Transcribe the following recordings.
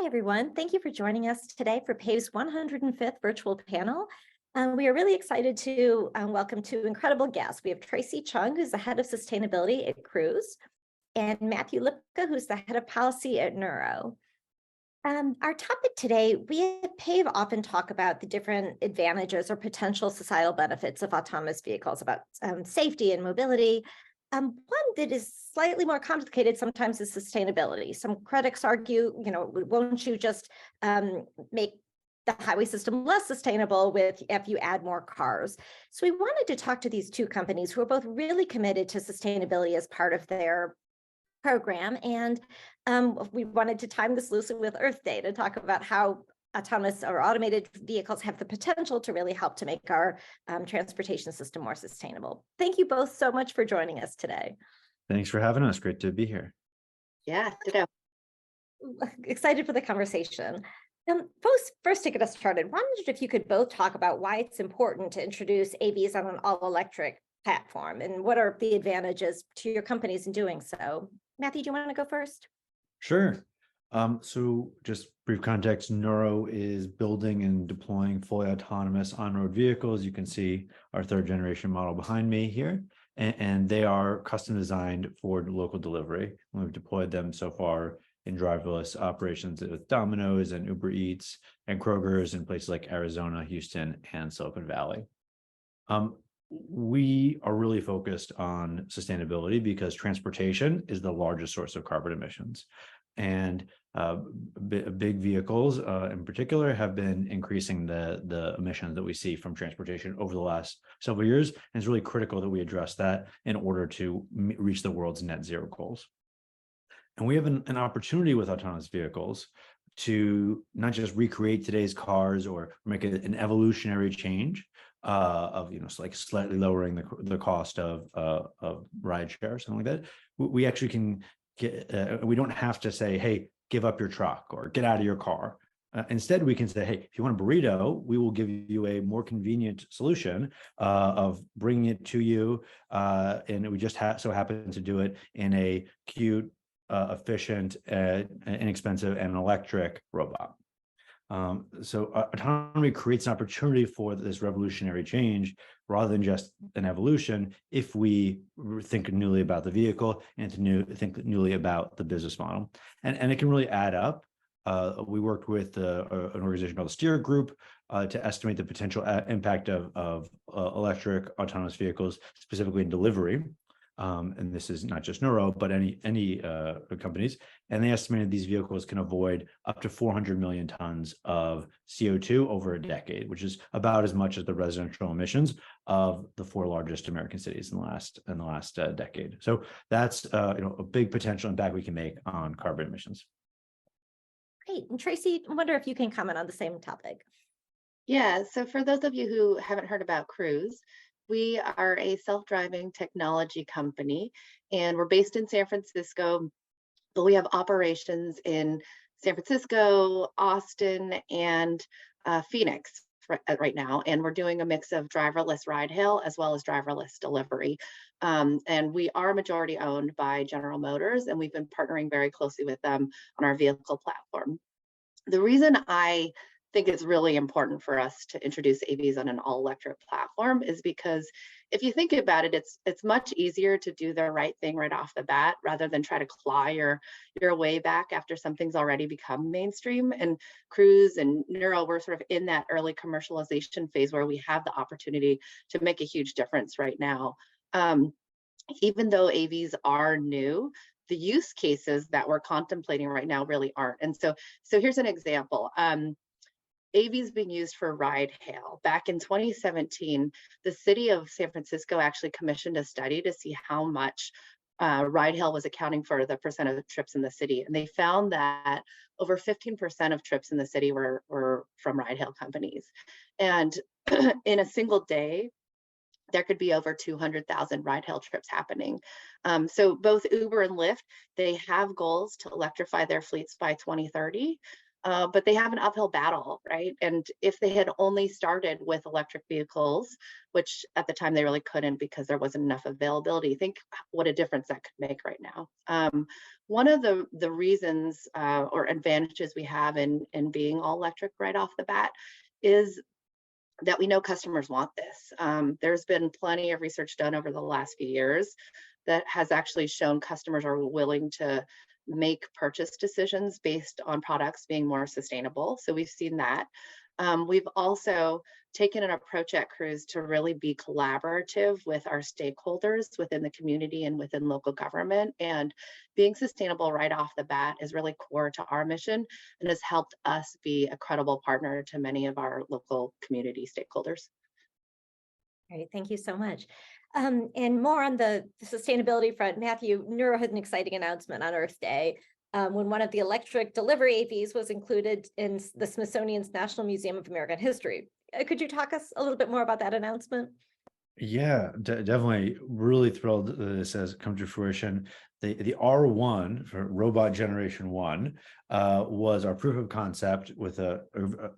everyone. Thank you for joining us today for PAVE's 105th virtual panel. We are really excited to welcome two incredible guests. We have Tracy Chung, who's the head of sustainability at Cruise, and Matthew Lipka, who's the head of policy at Neuro. Our topic today, we at PAVE often talk about the different advantages or potential societal benefits of autonomous vehicles, about safety and mobility. One that is slightly more complicated sometimes is sustainability. Some critics argue, won't you just make the highway system less sustainable if you add more cars? So we wanted to talk to these two companies who are both really committed to sustainability as part of their program. And we wanted to time this loosely with Earth Day to talk about how autonomous or automated vehicles have the potential to really help to make our transportation system more sustainable. Thank you both so much for joining us today. Thanks for having us. Great to be here. Yeah, ditto. Excited for the conversation. First to get us started, wondered if you could both talk about why it's important to introduce AVs on an all-electric platform and what are the advantages to your companies in doing so. Matthew, do you want to go first? Sure. So just brief context, Neuro is building and deploying fully autonomous on-road vehicles. You can see our third generation model behind me here, and they are custom designed for local delivery. We've deployed them so far in driverless operations with Domino's and Uber Eats and Kroger's in places like Arizona, Houston, and Silicon Valley. We are really focused on sustainability because transportation is the largest source of carbon emissions. And big vehicles in particular have been increasing the emissions that we see from transportation over the last several years. And it's really critical that we address that in order to reach the world's net zero goals. And we have an opportunity with autonomous vehicles to not just recreate today's cars or make it an evolutionary change of like slightly lowering the cost of rideshare or something like that. We actually can we don't have to say, hey, give up your truck or get out of your car. Instead, we can say, hey, if you want a burrito, we will give you a more convenient solution of bringing it to you. And we just so happen to do it in a cute, efficient, inexpensive, and electric robot. So autonomy creates an opportunity for this revolutionary change rather than just an evolution if we think newly about the vehicle and think newly about the business model. And it can really add up. We worked with an organization called the Steer Group to estimate the potential impact of electric autonomous vehicles, specifically in delivery. And this is not just Neuro, but any companies. And they estimated these vehicles can avoid up to 400 million tons of CO2 over a decade, which is about as much as the residential emissions of the 4 largest American cities in the last decade. So that's a big potential impact we can make on carbon emissions. Great. And Tracy, I wonder if you can comment on the same topic. Yeah, so for those of you who haven't heard about Cruise, we are a self-driving technology company, and we're based in San Francisco, but we have operations in San Francisco, Austin, and Phoenix right now. And we're doing a mix of driverless ride hail as well as driverless delivery. And we are majority owned by General Motors, and we've been partnering very closely with them on our vehicle platform. The reason I think it's really important for us to introduce AVs on an all-electric platform is because if you think about it, it's much easier to do the right thing right off the bat rather than try to claw your way back after something's already become mainstream. And Cruise and Neuro, we're sort of in that early commercialization phase where we have the opportunity to make a huge difference right now. Even though AVs are new, the use cases that we're contemplating right now really aren't. And so here's an example. AVs being used for ride hail. Back in 2017, the city of San Francisco actually commissioned a study to see how much ride hail was accounting for the percent of the trips in the city. And they found that over 15% of trips in the city were from ride hail companies. And in a single day, there could be over 200,000 ride hail trips happening. So both Uber and Lyft, they have goals to electrify their fleets by 2030. But they have an uphill battle, right? And if they had only started with electric vehicles, which at the time they really couldn't because there wasn't enough availability, think what a difference that could make right now. one of the reasons or advantages we have in being all electric right off the bat is that we know customers want this. There's been plenty of research done over the last few years that has actually shown customers are willing to make purchase decisions based on products being more sustainable. So we've seen that. We've also taken an approach at Cruise to really be collaborative with our stakeholders within the community and within local government. And being sustainable right off the bat is really core to our mission and has helped us be a credible partner to many of our local community stakeholders. Great, thank you so much. And more on the sustainability front, Matthew, Neuro had an exciting announcement on Earth Day when one of the electric delivery AVs was included in the Smithsonian's National Museum of American History. Could you talk us a little bit more about that announcement? Yeah, definitely really thrilled that this has come to fruition. The R1 for Robot Generation 1 was our proof of concept with an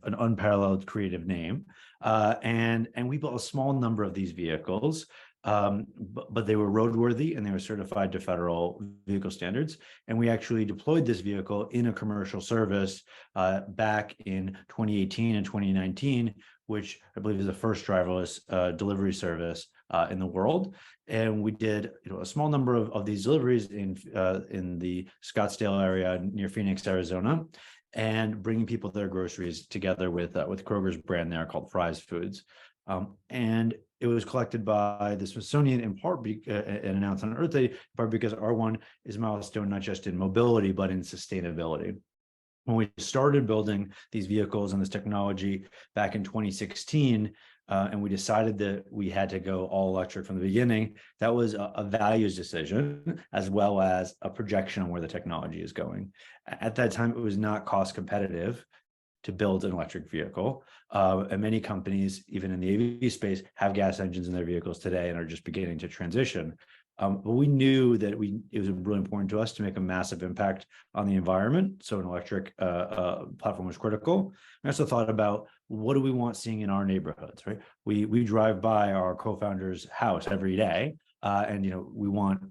unparalleled creative name. And we built a small number of these vehicles, but they were roadworthy and they were certified to federal vehicle standards. And we actually deployed this vehicle in a commercial service back in 2018 and 2019, which I believe is the first driverless delivery service in the world. And we did a small number of these deliveries in the Scottsdale area near Phoenix, Arizona, and bringing people their groceries together with Kroger's brand there called Fry's Foods. And it was collected by the Smithsonian in part and announced on Earth Day, in part because R1 is a milestone not just in mobility, but in sustainability. When we started building these vehicles and this technology back in 2016, and we decided that we had to go all electric from the beginning, that was a values decision as well as a projection on where the technology is going. At that time, it was not cost competitive to build an electric vehicle. And many companies, even in the AV space, have gas engines in their vehicles today and are just beginning to transition. But we knew that it was really important to us to make a massive impact on the environment. So an electric platform was critical. I also thought about what do we want seeing in our neighborhoods, right? We drive by our co-founder's house every day, and we want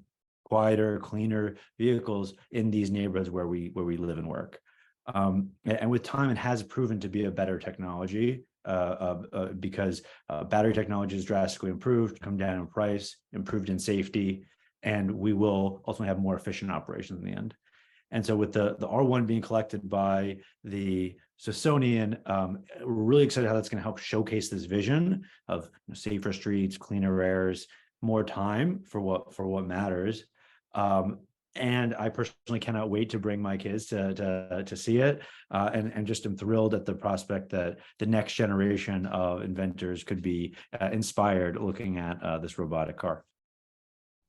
quieter, cleaner vehicles in these neighborhoods where we live and work. And with time, it has proven to be a better technology because battery technology is drastically improved, come down in price, improved in safety, and we will ultimately have more efficient operations in the end. And so with the R1 being collected by the Smithsonian, we're really excited how that's going to help showcase this vision of safer streets, cleaner airs, more time for what matters. And I personally cannot wait to bring my kids to see it, and just am thrilled at the prospect that the next generation of inventors could be inspired looking at this robotic car.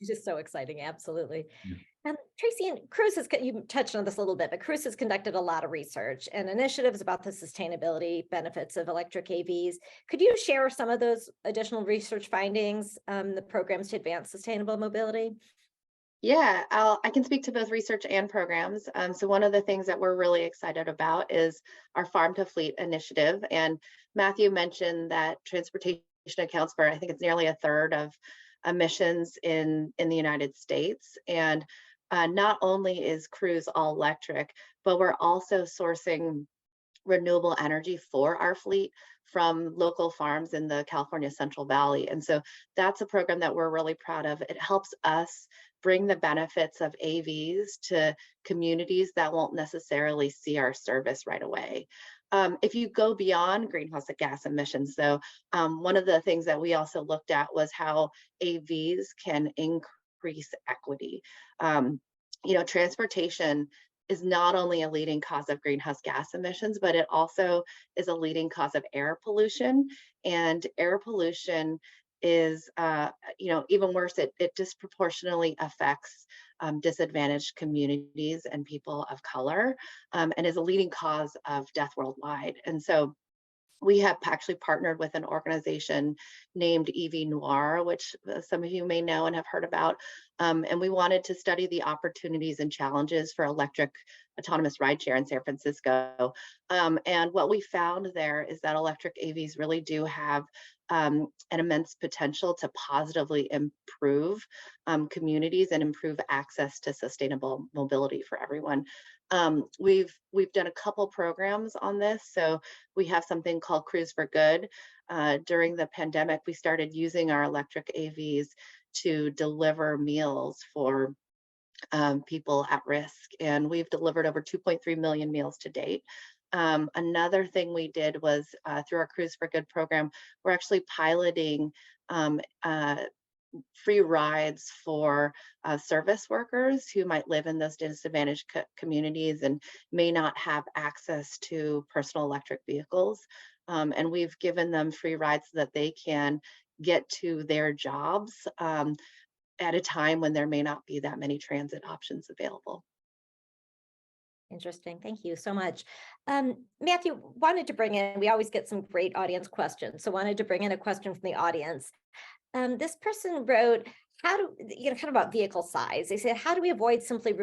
It's just so exciting, absolutely. Yeah. And Tracy, and Cruise you touched on this a little bit, but Cruise has conducted a lot of research and initiatives about the sustainability benefits of electric AVs. Could you share some of those additional research findings, the programs to advance sustainable mobility? Yeah, I can speak to both research and programs. So one of the things that we're really excited about is our Farm to Fleet initiative. And Matthew mentioned that transportation accounts for, I think it's nearly a third of emissions in the United States. And not only is Cruise all electric, but we're also sourcing renewable energy for our fleet from local farms in the California Central Valley. And so that's a program that we're really proud of. It helps us bring the benefits of AVs to communities that won't necessarily see our service right away. If you go beyond greenhouse gas emissions, though, one of the things that we also looked at was how AVs can increase equity. Transportation is not only a leading cause of greenhouse gas emissions, but it also is a leading cause of air pollution. And air pollution is, even worse, it disproportionately affects disadvantaged communities and people of color, and is a leading cause of death worldwide. And so we have actually partnered with an organization named EV Noir, which some of you may know and have heard about. And we wanted to study the opportunities and challenges for electric autonomous rideshare in San Francisco. And what we found there is that electric AVs really do have an immense potential to positively improve communities and improve access to sustainable mobility for everyone. We've done a couple programs on this. So we have something called Cruise for Good. During the pandemic, we started using our electric AVs to deliver meals for people at risk, and we've delivered over 2.3 million meals to date. Another thing we did was through our Cruise for Good program, we're actually piloting free rides for service workers who might live in those disadvantaged communities and may not have access to personal electric vehicles. And we've given them free rides so that they can get to their jobs at a time when there may not be that many transit options available. Interesting. Thank you so much. Matthew, wanted to bring in, we always get some great audience questions. So wanted to bring in a question from the audience. This person wrote, kind of about vehicle size. They said, how do we avoid simply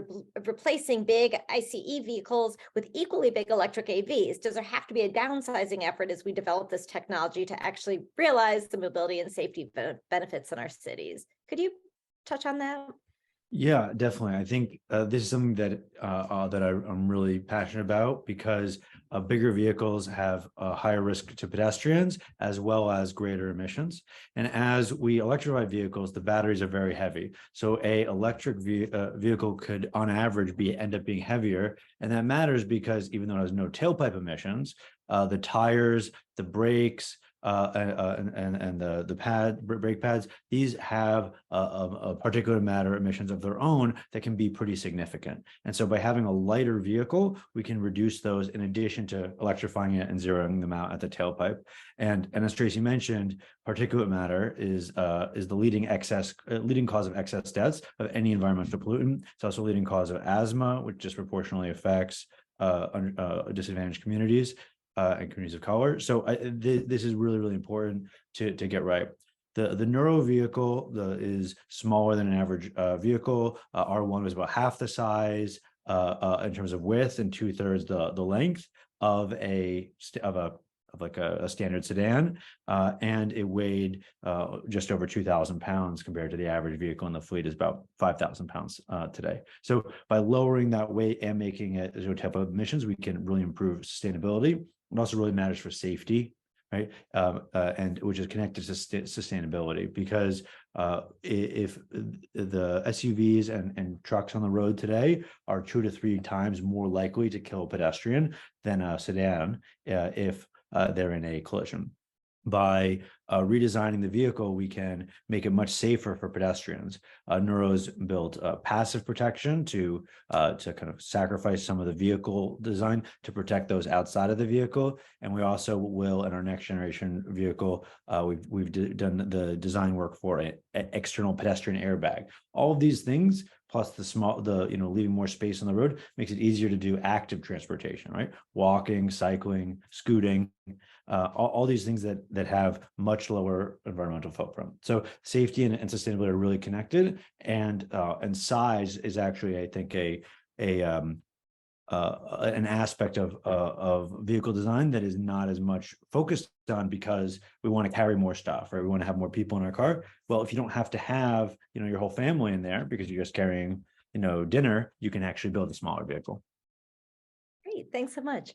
replacing big ICE vehicles with equally big electric AVs? Does there have to be a downsizing effort as we develop this technology to actually realize the mobility and safety benefits in our cities? Could you touch on that? Yeah, definitely. I think this is something that I'm really passionate about because bigger vehicles have a higher risk to pedestrians as well as greater emissions. And as we electrify vehicles, the batteries are very heavy. So a electric vehicle could, on average, end up being heavier, and that matters because even though it has no tailpipe emissions, the tires, the brakes, and the brake pads, these have a particulate matter emissions of their own that can be pretty significant. And so by having a lighter vehicle, we can reduce those in addition to electrifying it and zeroing them out at the tailpipe. And as Tracy mentioned, particulate matter is the leading cause of excess deaths of any environmental pollutant. It's also a leading cause of asthma, which disproportionately affects disadvantaged communities. And communities of color. So this is really, really important to get right. The Neuro vehicle is smaller than an average vehicle. R1 is about half the size in terms of width and 2/3 the length of a standard sedan, and it weighed just over 2,000 pounds compared to the average vehicle in the fleet is about 5,000 pounds today. So by lowering that weight and making it zero type of emissions, we can really improve sustainability. It also really matters for safety, right? And which is connected to sustainability, because if the SUVs and trucks on the road today are 2 to 3 times more likely to kill a pedestrian than a sedan if they're in a collision. By redesigning the vehicle, we can make it much safer for pedestrians. Neuro's built passive protection to kind of sacrifice some of the vehicle design to protect those outside of the vehicle. And we also will, in our next generation vehicle, we've done the design work for an external pedestrian airbag. All of these things, plus leaving more space on the road, makes it easier to do active transportation, right? Walking, cycling, scooting, all these things that have much lower environmental footprint. So safety and sustainability are really connected, and size is actually, I think, an aspect of vehicle design that is not as much focused on, because we want to carry more stuff, right? We want to have more people in our car. Well, if you don't have to have your whole family in there because you're just carrying dinner, you can actually build a smaller vehicle. Great, thanks so much.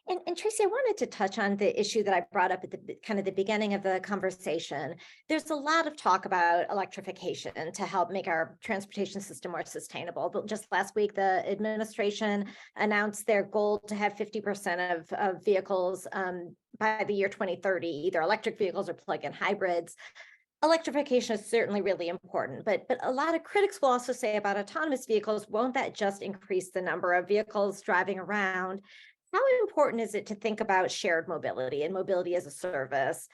And Tracy, I wanted to touch on the issue that I brought up at the beginning of the conversation. There's a lot of talk about electrification to help make our transportation system more sustainable. But just last week, the administration announced their goal to have 50% of vehicles by the year 2030, either electric vehicles or plug-in hybrids. Electrification is certainly really important, but a lot of critics will also say about autonomous vehicles, won't that just increase the number of vehicles driving around? How important is it to think about shared mobility and mobility as a service?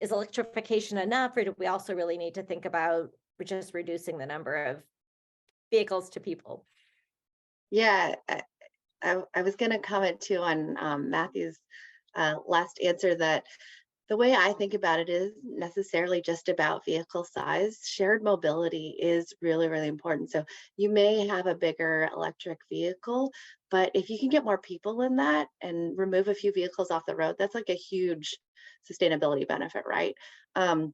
Is electrification enough, or do we also really need to think about just reducing the number of vehicles to people? Yeah, I was going to comment too on Matthew's last answer, that The way I think about it is necessarily just about vehicle size. Shared mobility is really, really important. So you may have a bigger electric vehicle, but if you can get more people in that and remove a few vehicles off the road, that's like a huge sustainability benefit, right? I'll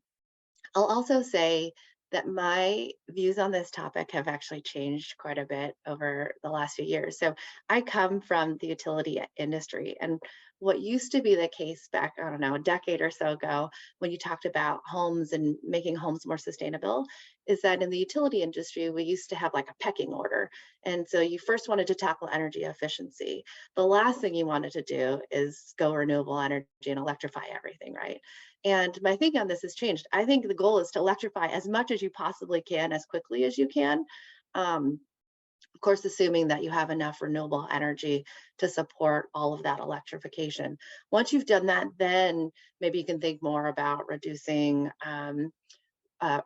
also say that my views on this topic have actually changed quite a bit over the last few years. So I come from the utility industry, and what used to be the case back, I don't know, a decade or so ago, when you talked about homes and making homes more sustainable, is that in the utility industry, we used to have like a pecking order. And so you first wanted to tackle energy efficiency. The last thing you wanted to do is go renewable energy and electrify everything, right? And my thinking on this has changed. I think the goal is to electrify as much as you possibly can, as quickly as you can. Of course, assuming that you have enough renewable energy to support all of that electrification. Once you've done that, then maybe you can think more about reducing,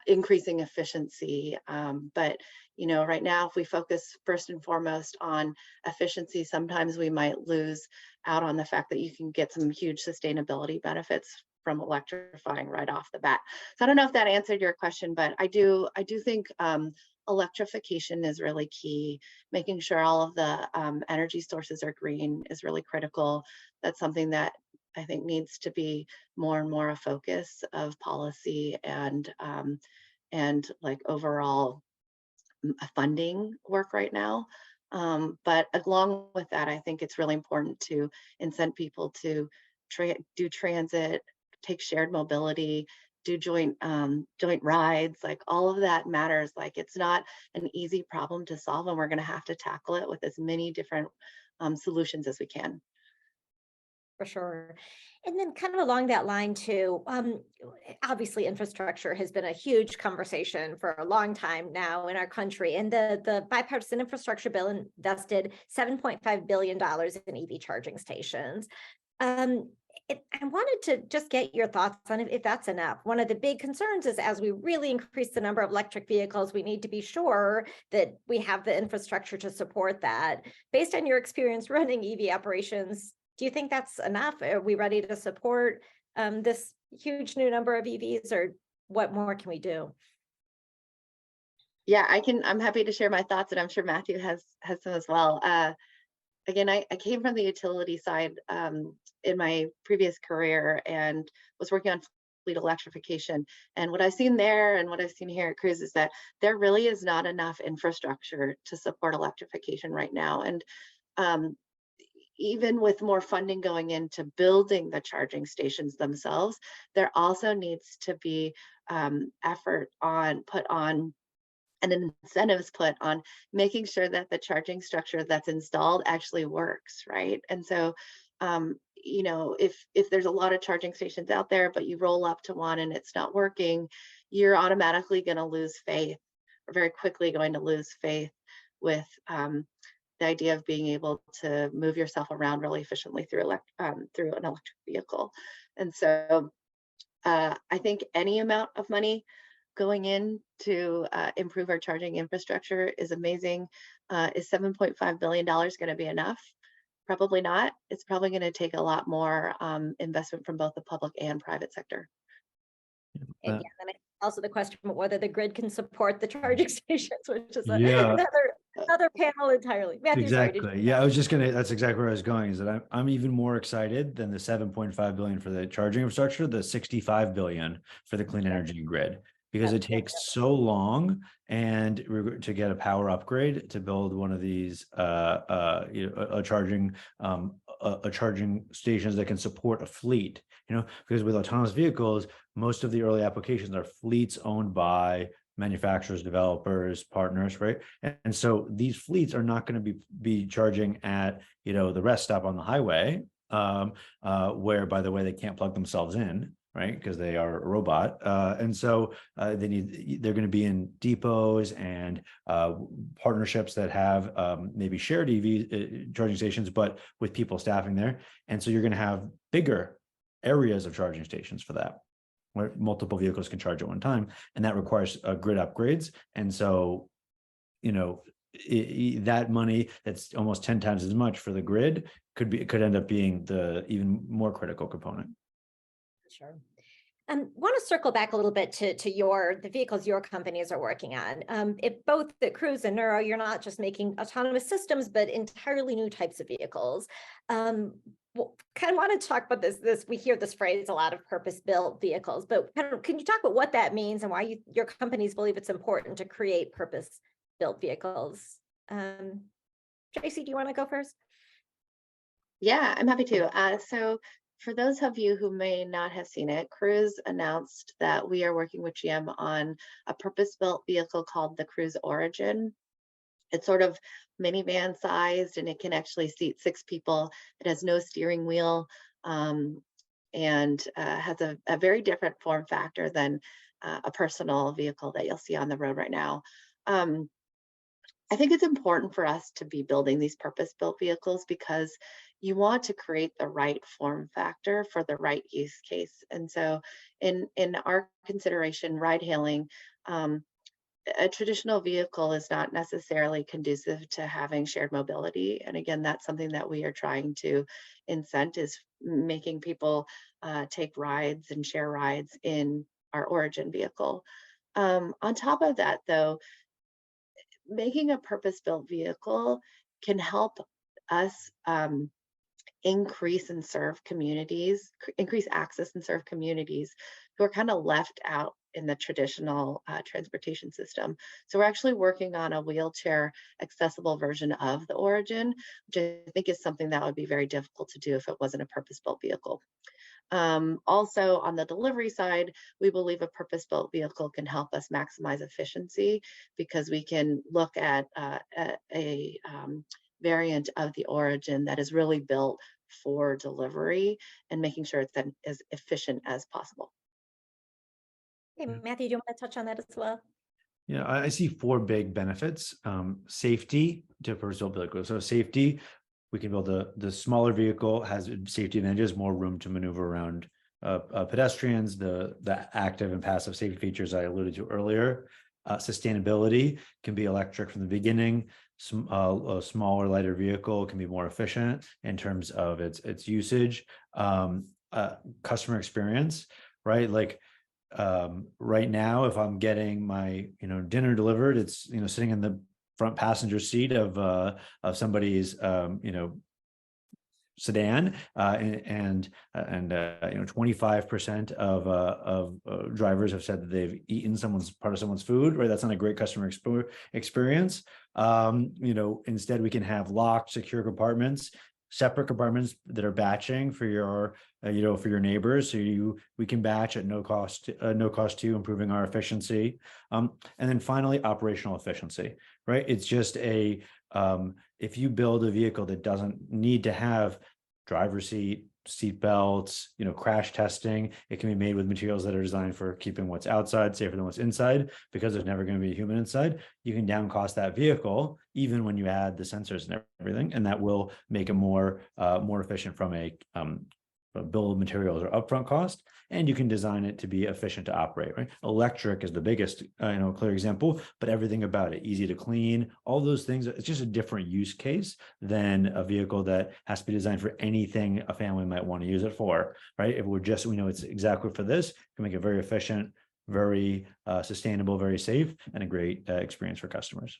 increasing efficiency. But right now, if we focus first and foremost on efficiency, sometimes we might lose out on the fact that you can get some huge sustainability benefits from electrifying right off the bat. So I don't know if that answered your question, but I do think electrification is really key. Making sure all of the energy sources are green is really critical. That's something that I think needs to be more and more a focus of policy and like overall funding work right now. But along with that, I think it's really important to incent people to do transit, take shared mobility, do joint rides. Like all of that matters. Like it's not an easy problem to solve, and we're going to have to tackle it with as many different solutions as we can. For sure. And then kind of along that line too, obviously infrastructure has been a huge conversation for a long time now in our country. And the bipartisan infrastructure bill invested $7.5 billion in EV charging stations. I wanted to just get your thoughts on if that's enough. One of the big concerns is as we really increase the number of electric vehicles, we need to be sure that we have the infrastructure to support that. Based on your experience running EV operations, do you think that's enough? Are we ready to support this huge new number of EVs, or what more can we do? Yeah, I'm happy to share my thoughts, and I'm sure Matthew has some as well. Again, I came from the utility side in my previous career and was working on fleet electrification. And what I've seen there and what I've seen here at Cruise is that there really is not enough infrastructure to support electrification right now. And even with more funding going into building the charging stations themselves, there also needs to be effort put on and incentives put on making sure that the charging structure that's installed actually works, right? And so, if there's a lot of charging stations out there, but you roll up to one and it's not working, you're automatically going to lose faith, or very quickly going to lose faith with the idea of being able to move yourself around really efficiently through an electric vehicle. And so I think any amount of money going in to improve our charging infrastructure is amazing. Is $7.5 billion going to be enough? Probably not. It's probably going to take a lot more investment from both the public and private sector. And yeah, then also the question of whether the grid can support the charging stations, which is Yeah. another panel entirely. Matthew, Exactly. sorry, Yeah, that's exactly where I was going, is that I'm even more excited than the 7.5 billion for the charging infrastructure, the 65 billion for the clean energy grid, because it takes so long and to get a power upgrade to build one of these a charging stations that can support a fleet, because with autonomous vehicles, most of the early applications are fleets owned by manufacturers, developers, partners, right? And so these fleets are not going to be charging at the rest stop on the highway, where, by the way, they can't plug themselves in, right? Because they are a robot. And so they're going to be in depots and partnerships that have maybe shared EV charging stations, but with people staffing there. And so you're going to have bigger areas of charging stations for that, where multiple vehicles can charge at one time, and that requires grid upgrades. And so, that money that's almost 10 times as much for the grid could end up being the even more critical component. Sure. Want to circle back a little bit to the vehicles your companies are working on. If both the Cruise and Neuro, you're not just making autonomous systems, but entirely new types of vehicles. Kind of want to talk about this. We hear this phrase a lot of purpose-built vehicles, but can you talk about what that means and why your companies believe it's important to create purpose-built vehicles? Tracy, do you want to go first? Yeah, I'm happy to. So for those of you who may not have seen it, Cruise announced that we are working with GM on a purpose-built vehicle called the Cruise Origin. It's sort of minivan sized and it can actually seat 6 people. It has no steering wheel and has a very different form factor than a personal vehicle that you'll see on the road right now. I think it's important for us to be building these purpose-built vehicles because you want to create the right form factor for the right use case. And so in our consideration, ride hailing, a traditional vehicle is not necessarily conducive to having shared mobility. And again, that's something that we are trying to incent, is making people take rides and share rides in our Origin vehicle. On top of that, though, making a purpose-built vehicle can help us increase access and serve communities who are kind of left out in the traditional transportation system. So we're actually working on a wheelchair accessible version of the Origin, which I think is something that would be very difficult to do if it wasn't a purpose-built vehicle. Also on the delivery side, we believe a purpose-built vehicle can help us maximize efficiency because we can look at a variant of the Origin that is really built for delivery and making sure it's then as efficient as possible. Hey, Matthew, do you want to touch on that as well? Yeah, I see 4 big benefits. Safety to purpose-built vehicles. So safety, we can build the smaller vehicle, has safety advantages, more room to maneuver around pedestrians, the active and passive safety features I alluded to earlier. Sustainability can be electric from the beginning. A smaller, lighter vehicle can be more efficient in terms of its usage. Customer experience, right? Like right now, if I'm getting my dinner delivered, it's sitting in the front passenger seat of somebody's sedan, and 25% of drivers have said that they've eaten part of someone's food, right? That's not a great customer experience. Instead we can have locked, secure compartments, separate compartments that are batching for your for your neighbors, so we can batch at no cost to you, improving our efficiency. And then finally, operational efficiency, right? It's just if you build a vehicle that doesn't need to have driver's seat belts, crash testing, it can be made with materials that are designed for keeping what's outside safer than what's inside, because there's never going to be a human inside. You can down cost that vehicle even when you add the sensors and everything, and that will make it more efficient from a bill of materials or upfront cost, and you can design it to be efficient to operate, right? Electric is the biggest clear example, but everything about it, easy to clean, all those things, it's just a different use case than a vehicle that has to be designed for anything a family might want to use it for, right? If we know it's exactly for this, it can make it very efficient, very sustainable, very safe, and a great experience for customers.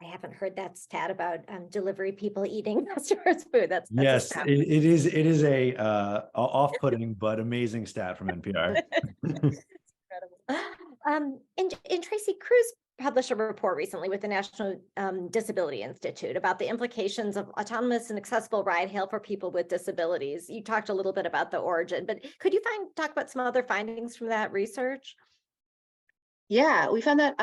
I haven't heard that stat about delivery people eating customers' food. That's yes, it is a off-putting but amazing stat from NPR. Incredible. And Tracy, Cruise published a report recently with the National Disability Institute about the implications of autonomous and accessible ride hail for people with disabilities. You talked a little bit about the Origin, but could you talk about some other findings from that research? Yeah, we found that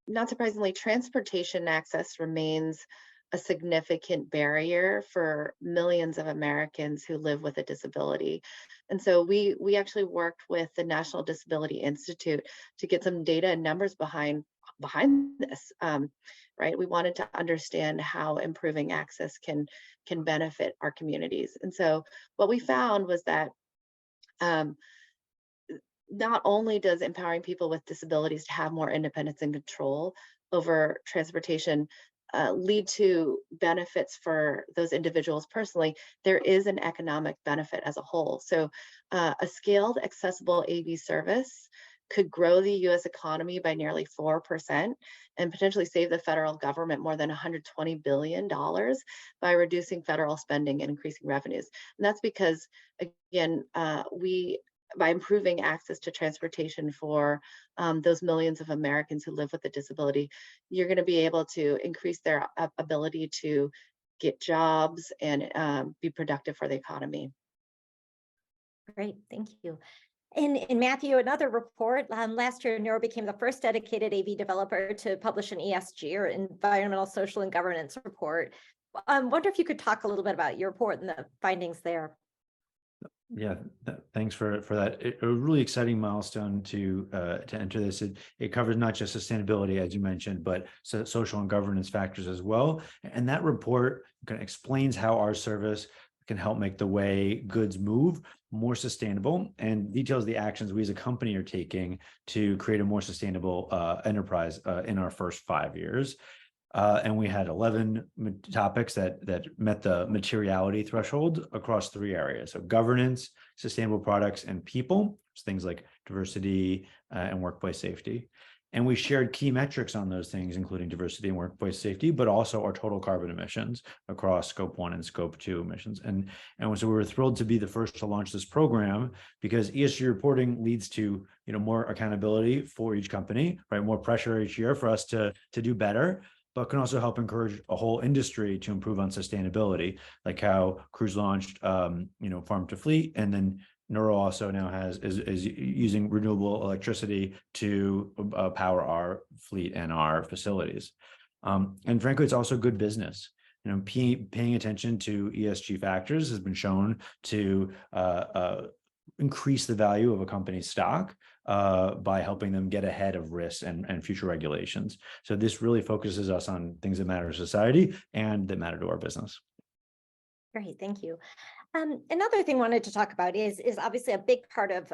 not surprisingly, transportation access remains a significant barrier for millions of Americans who live with a disability. And so we actually worked with the National Disability Institute to get some data and numbers behind this, right? We wanted to understand how improving access can benefit our communities. And so what we found was that not only does empowering people with disabilities to have more independence and control over transportation lead to benefits for those individuals personally, there is an economic benefit as a whole. So a scaled, accessible AV service could grow the US economy by nearly 4% and potentially save the federal government more than $120 billion by reducing federal spending and increasing revenues. And that's because, again, by improving access to transportation for those millions of Americans who live with a disability, you're going to be able to increase their ability to get jobs and be productive for the economy. Great, thank you. In Matthew, another report, last year, Neuro became the first dedicated AV developer to publish an ESG, or Environmental, Social, and Governance report. I wonder if you could talk a little bit about your report and the findings there. Yeah, thanks for that. A really exciting milestone to enter this. It covers not just sustainability, as you mentioned, but social and governance factors as well. And that report kind of explains how our service can help make the way goods move more sustainable, and details the actions we as a company are taking to create a more sustainable enterprise in our first 5 years. And we had 11 topics that met the materiality threshold across 3 areas: so governance, sustainable products, and people, things like diversity and workplace safety. And we shared key metrics on those things, including diversity and workplace safety, but also our total carbon emissions across Scope 1 and Scope 2 emissions. And so we were thrilled to be the first to launch this program, because ESG reporting leads to more accountability for each company, right? More pressure each year for us to do better, but can also help encourage a whole industry to improve on sustainability, like how Cruise launched, farm to fleet, and then Neuro also now is using renewable electricity to power our fleet and our facilities. And frankly, it's also good business. Paying attention to ESG factors has been shown to increase the value of a company's stock by helping them get ahead of risks and future regulations. So this really focuses us on things that matter to society and that matter to our business. Great, thank you. Another thing I wanted to talk about is obviously a big part of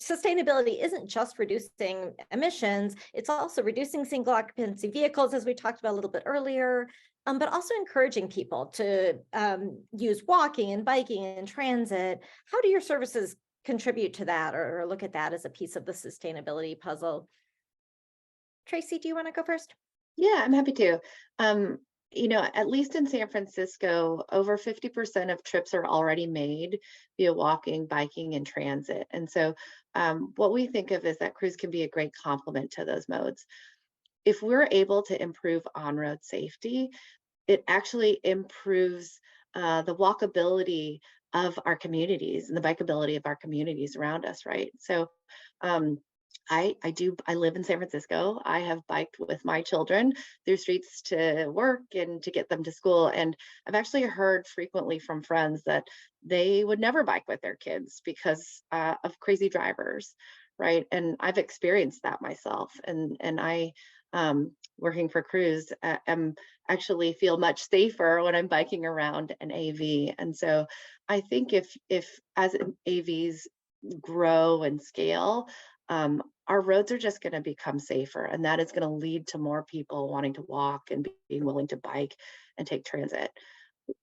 sustainability isn't just reducing emissions, it's also reducing single occupancy vehicles, as we talked about a little bit earlier, but also encouraging people to use walking and biking and transit. How do your services contribute to that, or look at that as a piece of the sustainability puzzle? Tracy, do you want to go first? Yeah, I'm happy to. At least in San Francisco, over 50% of trips are already made via walking, biking, and transit. And so what we think of is that Cruise can be a great complement to those modes. If we're able to improve on-road safety, it actually improves the walkability of our communities and the bikeability of our communities around us, right? So I live in San Francisco. I have biked with my children through streets to work and to get them to school. And I've actually heard frequently from friends that they would never bike with their kids because of crazy drivers, right? And I've experienced that myself. And I, working for Cruise, am actually feel much safer when I'm biking around an AV. And so I think if as AVs grow and scale, our roads are just going to become safer, and that is going to lead to more people wanting to walk and being willing to bike and take transit.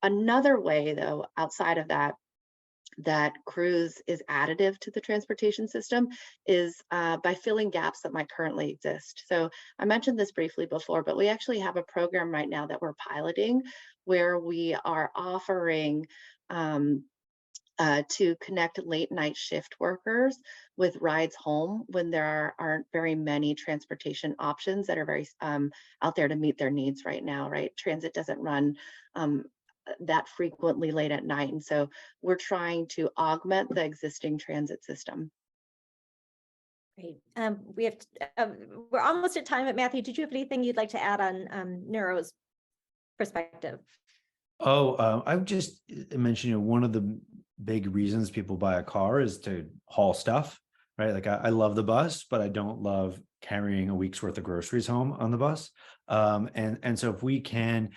Another way, though, outside of that Cruise is additive to the transportation system is by filling gaps that might currently exist. So I mentioned this briefly before, but we actually have a program right now that we're piloting where we are offering to connect late night shift workers with rides home when there aren't very many transportation options that are very out there to meet their needs right now, right? Transit doesn't run that frequently late at night. And so we're trying to augment the existing transit system. Great. We're almost at time, but Matthew, did you have anything you'd like to add on Neuro's perspective? I would just mention, one of the big reasons people buy a car is to haul stuff, right? Like I love the bus, but I don't love carrying a week's worth of groceries home on the bus. And so if we can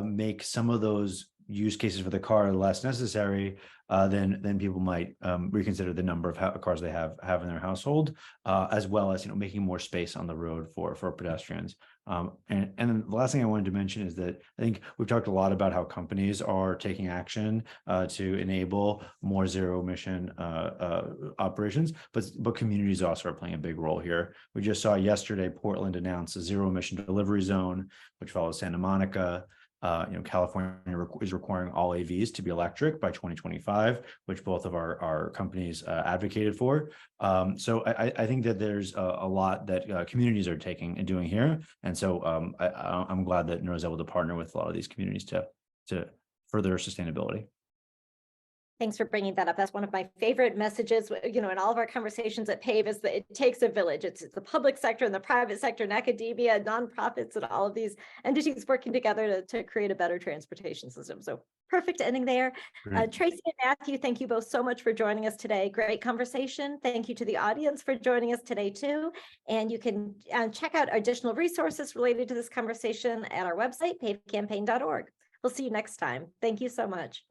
make some of those use cases for the car are less necessary, then people might reconsider the number of cars they have in their household, as well as making more space on the road for pedestrians. And then the last thing I wanted to mention is that I think we've talked a lot about how companies are taking action to enable more zero emission operations, but communities also are playing a big role here. We just saw yesterday Portland announced a zero emission delivery zone, which follows Santa Monica. California is requiring all AVs to be electric by 2025, which both of our companies advocated for. So I think that there's a lot that communities are taking and doing here. And so I'm glad that NERO is able to partner with a lot of these communities to further sustainability. Thanks for bringing that up. That's one of my favorite messages, in all of our conversations at PAVE, is that it takes a village. It's the public sector and the private sector and academia, nonprofits, and all of these entities working together to create a better transportation system. So perfect ending there. Tracy and Matthew, thank you both so much for joining us today. Great conversation. Thank you to the audience for joining us today too. And you can check out additional resources related to this conversation at our website, pavecampaign.org. We'll see you next time. Thank you so much.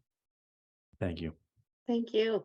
Thank you. Thank you.